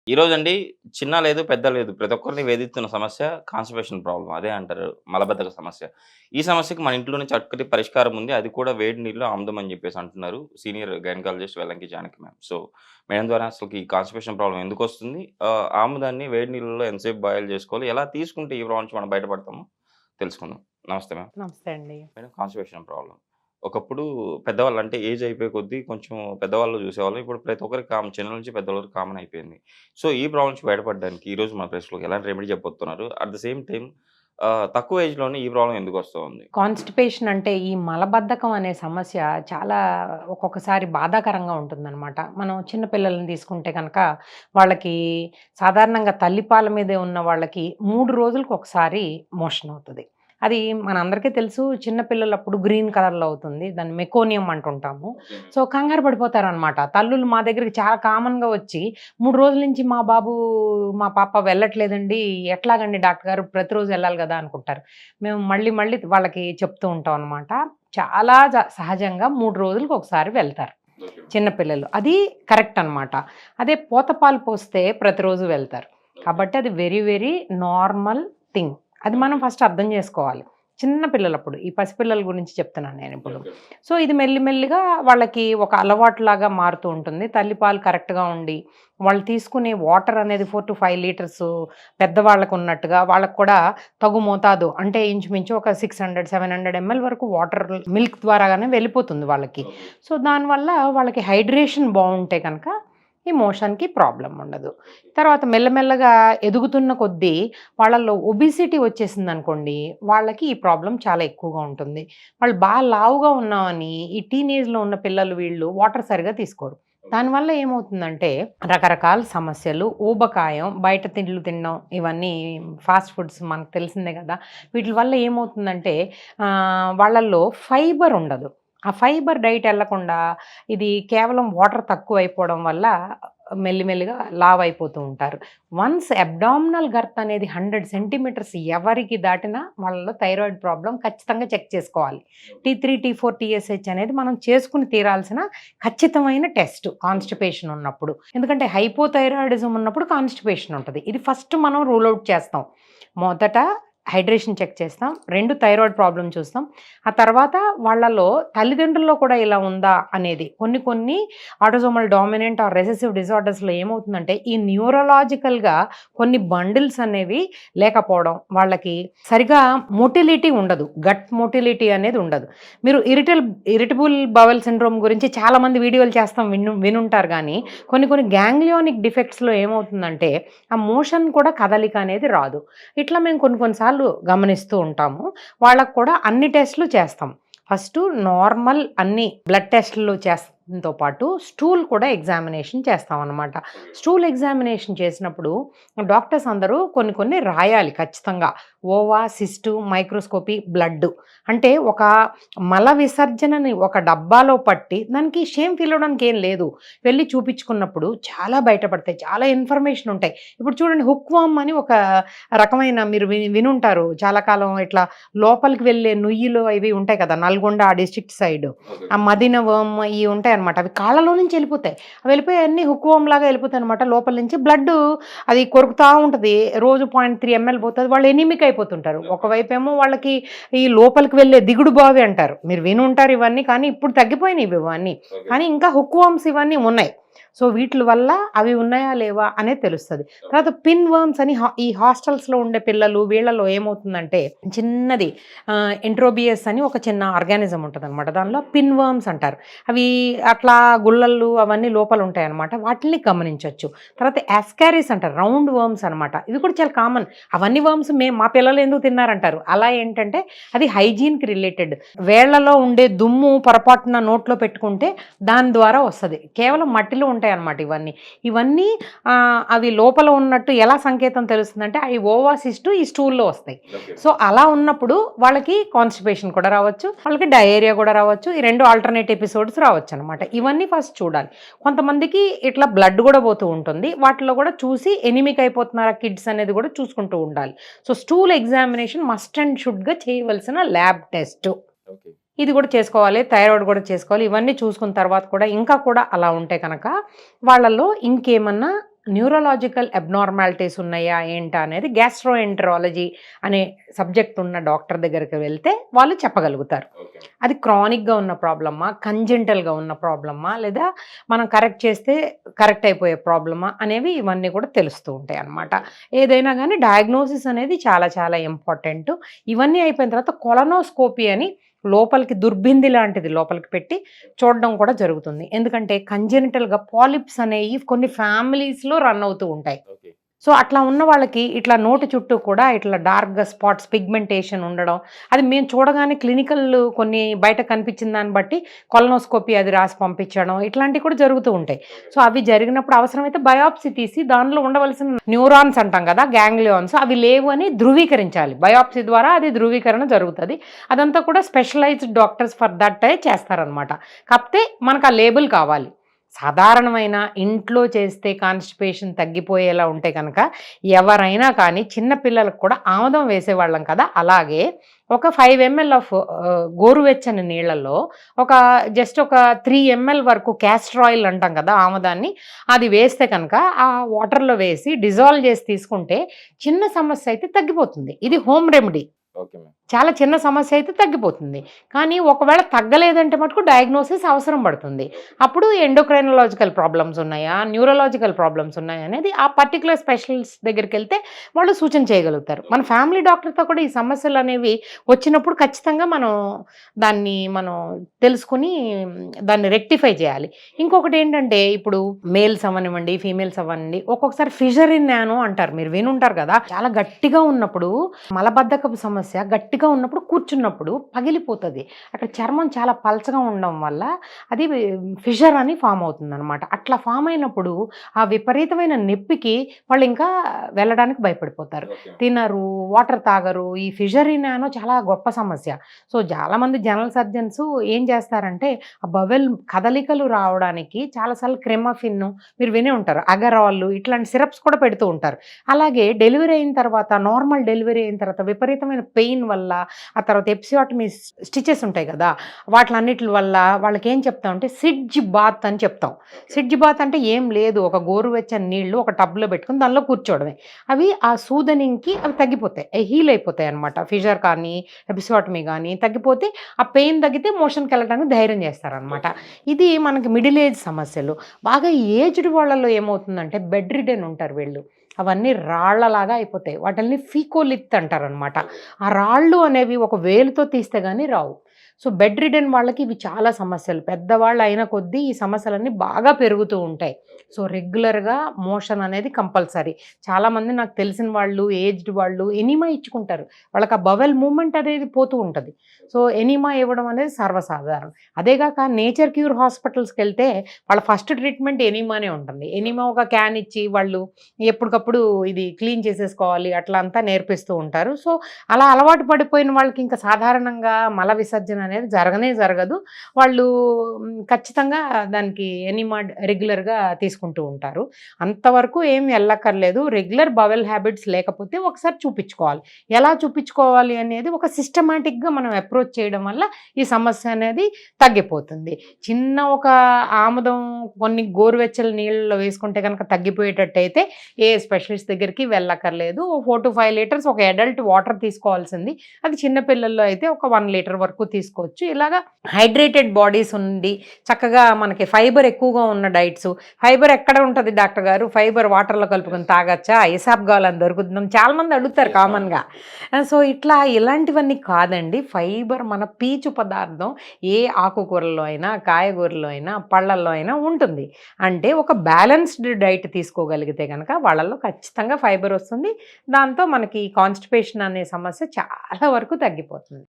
ఈరోజండి చిన్న లేదు, పెద్ద లేదు. ప్రతి ఒక్కరిని వేధిస్తున్న సమస్య కాన్‌స్టిపేషన్ ప్రాబ్లమ్. అదే అంటారు మలబద్ధక సమస్య. ఈ సమస్యకి మన ఇంట్లోనే చక్కటి పరిష్కారం ఉంది. అది కూడా వేడి నీళ్లు ఆముదం అని చెప్పేసి అంటున్నారు. Senior gynaecologist Vellanki Janaki ma'am. So, madam ద్వారా అసలకి ఈ కాన్‌స్టిపేషన్ ప్రాబ్లమ్ ఎందుకొస్తుంది? ఆముదాన్ని వేడి నీళ్ళలో ఎంతసేపు బాయిల్ చేసుకోవాలి? ఎలా తీసుకుంటే ఈ ప్రాబ్లమ్ నుంచి మనం బయటపడతామో తెలుసుకుందాం. నమస్తే మ్యామ్. నమస్తే అండి. Madam constipation problem. ఒకప్పుడు పెద్దవాళ్ళు అంటే ఏజ్ అయిపోయే కొద్దీ కొంచెం పెద్దవాళ్ళు చూసేవాళ్ళు. ఇప్పుడు ప్రతి ఒక్కరికి చిన్నల నుంచి పెద్దవాళ్ళ వరకు కామన్ అయిపోయింది. సో, ఈ ప్రాబ్లమ్ నుంచి బయటపడడానికి ఈరోజు మన ప్రెస్‌లోకి ఎలాంటి రెమెడీ చెప్పబోతున్నారు? అట్ ద సేమ్ టైమ్ తక్కువ ఏజ్‌లోనే ఈ ప్రాబ్లమ్ ఎందుకొస్తా ఉంది? కాన్‌స్టిపేషన్ అంటే ఈ మలబద్ధకం అనే సమస్య చాలా ఒక్కొక్కసారి బాధాకరంగా ఉంటుందనమాట. మనం చిన్న పిల్లల్ని తీసుకుంటే గనక వాళ్ళకి సాధారణంగా తల్లిపాల మీదే ఉన్న వాళ్ళకి 3 రోజులకు ఒకసారి మోషన్ అవుతది. అది మనందరికీ తెలుసు. చిన్న పిల్లలప్పుడు గ్రీన్ కలర్‌లో అవుతుంది. దాన్ని మెకోనియం అంటుంటాము. సో, కంగారు పడిపోతారనమాట. తల్లులు మా దగ్గరికి చాలా కామన్‌గా వచ్చి 3 రోజుల నుంచి మా పాప వెళ్ళట్లేదండి. ఎట్లాగండి డాక్టర్ గారు ప్రతిరోజు వెళ్ళాలి గదా అనుకుంటారు. మేము మళ్ళీ మళ్ళీ వాళ్ళకి చెప్తూ ఉంటాం అనమాట. చాలా సహజంగా 3 రోజులకు ఒకసారి వెళ్తారు చిన్న పిల్లలు. అది కరెక్ట్ అనమాట. అదే పోత పాలు పోస్తే ప్రతిరోజు వెళ్తారు. కాబట్టి అది వెరీ వెరీ నార్మల్ థింగ్. అది మనం ఫస్ట్ అర్థం చేసుకోవాలి. చిన్న పిల్లలప్పుడు ఈ పసిపిల్లల గురించి చెప్తున్నాను నేనిప్పుడు. సో, ఇది మెల్లిమెల్లిగా వాళ్ళకి ఒక అలవాటులాగా మారుతూ ఉంటుంది. తల్లిపాలు కరెక్ట్‌గా ఉండి, వాళ్ళు తీసుకునే వాటర్ అనేది 4-5 లీటర్సు పెద్దవాళ్ళకు ఉన్నట్టుగా వాళ్ళకి కూడా తగు మోతాదు అంటే ఇంచుమించు ఒక 600, 700 ఎంఎల్ వరకు వాటర్ మిల్క్ ద్వారాగానే వెళ్ళిపోతుంది వాళ్ళకి. సో, దానివల్ల వాళ్ళకి హైడ్రేషన్ బావుంటే కనుక ఈ మోషన్‌కి ప్రాబ్లమ్ ఉండదు. తర్వాత మెల్లమెల్లగా ఎదుగుతున్న కొద్దీ వాళ్ళలో ఒబిసిటీ వచ్చేసిందనుకోండి, వాళ్ళకి ఈ ప్రాబ్లమ్ చాలా ఎక్కువగా ఉంటుంది. వాళ్ళు లావుగా ఉన్నామని ఈ టీనేజ్‌లో ఉన్న పిల్లలు వీళ్ళు వాటర్ సరిగ్గా తీసుకోరు. దానివల్ల ఏమవుతుందంటే రకరకాల సమస్యలు, ఊబకాయం, బయట తిండ్లు తినడం ఇవన్నీ ఫాస్ట్ ఫుడ్స్ మనకు తెలిసిందే కదా! వీటిల వల్ల ఏమవుతుందంటే వాళ్ళల్లో ఫైబర్ ఉండదు. ఆ ఫైబర్ డైట్ ఎళ్ళకుండా ఇది కేవలం వాటర్ తక్కువైపోవడం వల్ల మెల్లిమెల్లిగా లావైపోతూ ఉంటారు. వన్స్ అబ్డామినల్ గర్త్ అనేది 100 సెంటీమీటర్స్ ఎవరికి దాటినా వాళ్ళలో థైరాయిడ్ ప్రాబ్లమ్ ఖచ్చితంగా చెక్ చేసుకోవాలి. T3, T4, TSH అనేది మనం చేసుకుని తీరాల్సిన ఖచ్చితమైన టెస్ట్ కాన్‌స్టిపేషన్ ఉన్నప్పుడు. ఎందుకంటే హైపోథైరాయిడిజం ఉన్నప్పుడు కాన్‌స్టిపేషన్ ఉంటది. ఇది ఫస్ట్ మనం రూల్ ఔట్ చేస్తాం. మొదట హైడ్రేషన్ చెక్ చేస్తాం. 2 థైరాయిడ్ ప్రాబ్లమ్ చూస్తాం. ఆ తర్వాత వాళ్ళలో తల్లిదండ్రుల్లో కూడా ఇలా ఉందా అనేది కొన్ని ఆటోసోమల్ డామినెంట్ ఆర్ రెసెసివ్ డిజార్డర్స్‌లో ఏమవుతుందంటే ఈ న్యూరలాజికల్‌గా కొన్ని బండిల్స్ అనేవి లేకపోవడం, వాళ్ళకి సరిగా మోటిలిటీ ఉండదు. గట్ మోటిలిటీ అనేది ఉండదు. మీరు ఇరిటబుల్ బవెల్ సిండ్రోమ్ గురించి చాలామంది వీడియోలు చేస్తాం వినుంటారు గానీ కొన్ని గ్యాంగ్లియోనిక్ డిఫెక్ట్స్‌లో ఏమవుతుందంటే ఆ మోషన్ కూడా కదలిక అనేది రాదు. ఇట్లా మేము కొన్ని సార్లు గమనిస్తూ ఉంటాము. వాళ్ళకు కూడా అన్ని టెస్టులు చేస్తాం. ఫస్టు నార్మల్ అన్ని బ్లడ్ టెస్టులు చేస్తంతో పాటు స్టూల్ కూడా ఎగ్జామినేషన్ చేస్తామన్నమాట. స్టూల్ ఎగ్జామినేషన్ చేసినప్పుడు డాక్టర్స్ అందరూ కొన్ని రాయాలి ఖచ్చితంగా. Ova, cyst, microscopy, blood. అంటే ఒక మల విసర్జనని ఒక డబ్బాలో పట్టి దానికి షేమ్ ఫీల్ అవ్వడానికి ఏం లేదు. వెళ్ళి చూపించుకున్నప్పుడు చాలా బయటపడతాయి. చాలా ఇన్ఫర్మేషన్ ఉంటాయి. ఇప్పుడు చూడండి హుక్‌వార్మ్ అని ఒక రకమైన మీరు వినుంటారు. చాలా కాలం ఇట్లా లోపలికి వెళ్ళే నుయ్యిలు ఇవి ఉంటాయి కదా! నల్గొండ ఆ డిస్ట్రిక్ట్ సైడ్. ఆ మదిన వర్మ్ ఇయి ఉంటాయన్నమాట. అవి కాళ్ళలో నుంచి వెళ్ళిపోతాయి. అవి వెళ్ళిపోయి అన్నీ హుక్‌వార్మ్ లాగా వెళ్ళిపోతాయన్నమాట. లోపల నుంచి బ్లడ్డు అది కొరుకుతా ఉంటది. రోజు 0.3 ఎంఎల్ పోతది. వాళ్ళు ఎనీమిక్ అయిపోతుంటారు. ఒకవైపేమో వాళ్ళకి ఈ లోపలికి వెళ్ళే దిగుడు బావి అంటారు. మీరు వినుంటారు ఇవన్నీ. కానీ ఇప్పుడు తగ్గిపోయినాయి ఇవన్నీ. కానీ ఇంకా హుక్‌వార్మ్స్ ఇవన్నీ ఉన్నాయి. సో, వీటిల వల్ల అవి ఉన్నాయా లేవా అనేది తెలుస్తది. తర్వాత పిన్ వర్మ్స్ అని ఈ హాస్టల్స్‌లో ఉండే పిల్లలు వీళ్ళలో ఏమవుతుందంటే చిన్నది ఎంట్రోబియస్ అని ఒక చిన్న ఆర్గానిజం ఉంటదనమాట. దానిలో పిన్ వర్మ్స్ అంటారు. అవి అట్లా గుళ్ళలు అవన్నీ లోపల ఉంటాయన్నమాట. వాటిని గమనించొచ్చు. తర్వాత యాస్కారిస్ అంటారు. రౌండ్ వర్మ్స్ అనమాట. ఇది కూడా చాలా కామన్. అవన్నీ వర్మ్స్ మా పిల్లలు ఎందుకు తిన్నారంటారు. అలా ఏంటంటే అది హైజీన్‌కి రిలేటెడ్. వేళ్ళలో ఉండే దుమ్ము పొరపాటున నోట్లో పెట్టుకుంటే దాని ద్వారా వస్తది. కేవలం మట్టిలో ఉంటాయన్నమాట ఇవన్నీ అవి లోపల ఉన్నట్టు ఎలా సంకేతం తెలుస్తుందంటే అవి ఓవాసిస్టు ఈ స్టూల్లో వస్తాయి. సో, అలా ఉన్నప్పుడు వాళ్ళకి కాన్‌స్టిపేషన్ కూడా రావచ్చు. వాళ్ళకి డయేరియా కూడా రావచ్చు. ఈ 2 ఆల్టర్‌నేట్ ఎపిసోడ్స్ రావచ్చు అనమాట. ఇవన్నీ ఫస్ట్ చూడాలి. కొంతమందికి ఇట్లా బ్లడ్ కూడా పోతూ ఉంటుంది. వాటిలో కూడా చూసి ఎనిమిక్ అయిపోతున్నారా కిడ్స్ అనేది కూడా చూసుకుంటూ ఉండాలి. So, stool examination must and షుడ్‌గా చేయవలసిన ల్యాబ్ టెస్ట్. ఓకే. ఇది కూడా చేసుకోవాలి. థైరాయిడ్ కూడా చేసుకోవాలి. ఇవన్నీ చూసుకున్న తర్వాత కూడా ఇంకా కూడా అలా ఉంటే కనుక వాళ్ళల్లో ఇంకేమన్నా న్యూరలాజికల్ అబ్నార్మాలిటీస్ ఉన్నాయా ఏంటా అనేది గ్యాస్ట్రోఎంటరాలజీ అనే సబ్జెక్ట్ ఉన్న డాక్టర్ దగ్గరికి వెళ్తే వాళ్ళు చెప్పగలుగుతారు. అది క్రానిక్గా ఉన్న ప్రాబ్లమా, కంజెంటల్గా ఉన్న ప్రాబ్లమా, లేదా మనం కరెక్ట్ చేస్తే కరెక్ట్ అయిపోయే ప్రాబ్లమా అనేవి ఇవన్నీ కూడా తెలుస్తూ ఉంటాయి అన్నమాట. ఏదైనా కానీ డయాగ్నోసిస్ అనేది చాలా చాలా ఇంపార్టెంట్. ఇవన్నీ అయిపోయిన తర్వాత కొలనోస్కోపీ అని లోపలికి దుర్బింది లాంటిది లోపలికి పెట్టి చూడడం కూడా జరుగుతుంది. ఎందుకంటే కంజెనిటల్గా పాలిప్స్ అనేవి కొన్ని ఫ్యామిలీస్లో రన్ అవుతూ ఉంటాయి. సో అట్లా ఉన్న వాళ్ళకి ఇట్లా నోటి చుట్టూ కూడా ఇట్లా డార్క్గా స్పాట్స్, పిగ్మెంటేషన్ ఉండడం, అది మేము చూడగానే క్లినికల్ కొన్ని బయట కనిపించిన దాన్ని బట్టి కొలనోస్కోపీ అది రాసి పంపించడం ఇట్లాంటివి కూడా జరుగుతూ ఉంటాయి. సో అవి జరిగినప్పుడు అవసరమైతే బయాప్సీ తీసి దానిలో ఉండవలసిన న్యూరాన్స్ అంటాం కదా, గ్యాంగ్లియాన్స్, అవి లేవు అని ధృవీకరించాలి. బయాప్సీ ద్వారా అది ధృవీకరణ జరుగుతుంది. అదంతా కూడా స్పెషలైజ్డ్ డాక్టర్స్ ఫర్ దట్ చేస్తారనమాట. కాకపోతే మనకు ఆ లేబుల్ కావాలి. సాధారణమైన ఇంట్లో చేస్తే కాన్స్టిపేషన్ తగ్గిపోయేలా ఉంటే కనుక ఎవరైనా కానీ చిన్నపిల్లలకు కూడా ఆముదం వేసేవాళ్ళం కదా, అలాగే ఒక 5 ml ఆఫ్ గోరువెచ్చని నీళ్ళల్లో జస్ట్ ఒక 3 ml వరకు క్యాస్టర్ ఆయిల్ అంటాం కదా ఆముదాన్ని, అది వేస్తే కనుక ఆ వాటర్లో వేసి డిజాల్వ్ చేసి తీసుకుంటే చిన్న సమస్య అయితే తగ్గిపోతుంది. ఇది హోమ్ రెమెడీ. చాలా చిన్న సమస్య అయితే తగ్గిపోతుంది. కానీ ఒకవేళ తగ్గలేదంటే మటుకు డయాగ్నోసిస్ అవసరం పడుతుంది. అప్పుడు ఎండోక్రైనలాజికల్ ప్రాబ్లమ్స్ ఉన్నాయా, న్యూరలాజికల్ ప్రాబ్లమ్స్ ఉన్నాయా అనేది ఆ పర్టికులర్ స్పెషలిస్ట్ దగ్గరికి వెళ్తే వాళ్ళు సూచన చేయగలుగుతారు. మన ఫ్యామిలీ డాక్టర్తో కూడా ఈ సమస్యలు అనేవి వచ్చినప్పుడు ఖచ్చితంగా మనం తెలుసుకుని దాన్ని రెక్టిఫై చేయాలి. ఇంకొకటి ఏంటంటే ఇప్పుడు మేల్స్ అవ్వనివ్వండి, ఫీమేల్స్ అవ్వనివ్వండి, ఒక్కొక్కసారి ఫిషరిన్ నానో అంటారు, మీరు వినుంటారు కదా. చాలా గట్టిగా ఉన్నప్పుడు మలబద్ధకపు సమస్య గట్టిగా ఉన్నప్పుడు కూర్చున్నప్పుడు పగిలిపోతుంది. అక్కడ చర్మం చాలా పలచగా ఉండడం వల్ల అది ఫిషర్ అని ఫామ్ అవుతుంది అనమాట. అట్లా ఫామ్ అయినప్పుడు ఆ విపరీతమైన నొప్పికి వాళ్ళు ఇంకా వెళ్ళడానికి భయపడిపోతారు, తినరు, వాటర్ తాగరు. ఈ ఫిషరినానో చాలా గొప్ప సమస్య. సో చాలామంది జనరల్ సర్జన్స్ ఏం చేస్తారంటే ఆ బవెల్ కదలికలు రావడానికి చాలాసార్లు క్రెమాఫిన్, మీరు వినే ఉంటారు, అగరాళ్ళు, ఇట్లాంటి సిరప్స్ కూడా పెడుతూ ఉంటారు. అలాగే డెలివరీ అయిన తర్వాత, నార్మల్ డెలివరీ అయిన తర్వాత విపరీతమైన పెయిన్ వల్ల, ఆ తర్వాత ఎపిసియోటమీ స్టిచెస్ ఉంటాయి కదా, వాటిలన్నిటి వల్ల వాళ్ళకి ఏం చెప్తామంటే సిడ్జ్ బాత్ అని చెప్తాం. సిడ్జ్ బాత్ అంటే ఏం లేదు, ఒక గోరువెచ్చని నీళ్లు ఒక టబ్లో పెట్టుకుని దానిలో కూర్చోవడమే. అవి ఆ సూదనింగ్కి అవి తగ్గిపోతాయి, హీల్ అయిపోతాయి అనమాట. ఫిషర్ కానీ ఎపిసియోటమీ కానీ తగ్గిపోతే ఆ పెయిన్ తగ్గితే మోషన్కి వెళ్ళడానికి ధైర్యం చేస్తారనమాట. ఇది మనకి మిడిల్ ఏజ్ సమస్యలు. బాగా ఏజ్డ్ వాళ్ళలో ఏమవుతుందంటే బెడ్ రిడెన్ ఉంటారు వీళ్ళు, అవన్నీ రాళ్లలాగా అయిపోతాయి. వాటిని ఫీకోలిత్ అంటారనమాట. ఆ రాళ్ళు అనేవి ఒక వేలుతో తీస్తే కానీ రావు. సో బెడ్ రిడెన్ వాళ్ళకి ఇవి చాలా సమస్యలు. పెద్దవాళ్ళు అయిన కొద్దీ ఈ సమస్యలన్నీ బాగా పెరుగుతూ ఉంటాయి. సో రెగ్యులర్గా మోషన్ అనేది కంపల్సరీ. చాలామంది నాకు తెలిసిన వాళ్ళు, ఏజ్డ్ వాళ్ళు ఎనిమా ఇచ్చుకుంటారు, వాళ్ళకి ఆ బవెల్ మూమెంట్ అనేది పోతూ ఉంటుంది. సో ఎనిమా ఇవ్వడం అనేది సర్వసాధారణం. అదేగాక నేచర్ క్యూర్ హాస్పిటల్స్కి వెళ్తే వాళ్ళ ఫస్ట్ ట్రీట్మెంట్ ఎనిమానే ఉంటుంది. ఎనిమా ఒక క్యాన్ ఇచ్చి వాళ్ళు ఎప్పటికప్పుడు ఇది క్లీన్ చేసేసుకోవాలి అట్లా అంతా నేర్పిస్తూ ఉంటారు. సో అలా అలవాటు పడిపోయిన వాళ్ళకి ఇంకా సాధారణంగా మల విసర్జన అనేది జరగదు. వాళ్ళు ఖచ్చితంగా దానికి ఎనిమా రెగ్యులర్గా తీసుకుంటూ ఉంటారు. అంతవరకు ఏం వెళ్ళక్కర్లేదు. రెగ్యులర్ బవెల్ హ్యాబిట్స్ లేకపోతే ఒకసారి చూపించుకోవాలి. ఎలా చూపించుకోవాలి అనేది ఒక సిస్టమాటిక్గా మనం అప్రోచ్ చేయడం వల్ల ఈ సమస్య అనేది తగ్గిపోతుంది. చిన్న ఒక ఆముదం కొన్ని గోరువెచ్చల నీళ్ళలో వేసుకుంటే కనుక తగ్గిపోయేటట్టయితే ఏ స్పెషలిస్ట్ దగ్గరికి వెళ్ళక్కర్లేదు. 4 to 5 లీటర్స్ ఒక అడల్ట్ వాటర్ తీసుకోవాల్సింది, అది చిన్నపిల్లల్లో అయితే ఒక 1 లీటర్ వరకు తీసుకోవచ్చు. ఇలాగా హైడ్రేటెడ్ బాడీస్ ఉండి చక్కగా మనకి ఫైబర్ ఎక్కువగా ఉన్న డైట్స్. ఫైబర్ ఎక్కడ ఉంటుంది డాక్టర్ గారు, ఫైబర్ వాటర్లో కలుపుకొని తాగచ్చా, ఇసాబ్ గాలని దొరుకుతుందని చాలామంది అడుగుతారు కామన్గా. సో ఇలాంటివన్నీ కాదండి. ఫైబర్ మన పీచు పదార్థం ఏ ఆకుకూరల్లో అయినా, కాయగూరలో అయినా, పళ్ళల్లో అయినా ఉంటుంది. అంటే ఒక బ్యాలెన్స్డ్ డైట్ తీసుకోగలిగితే కనుక వాళ్ళల్లో ఖచ్చితంగా ఫైబర్ వస్తుంది. దాంతో మనకి కాన్స్టిపేషన్ అనే సమస్య చాలా వరకు తగ్గిపోతుంది.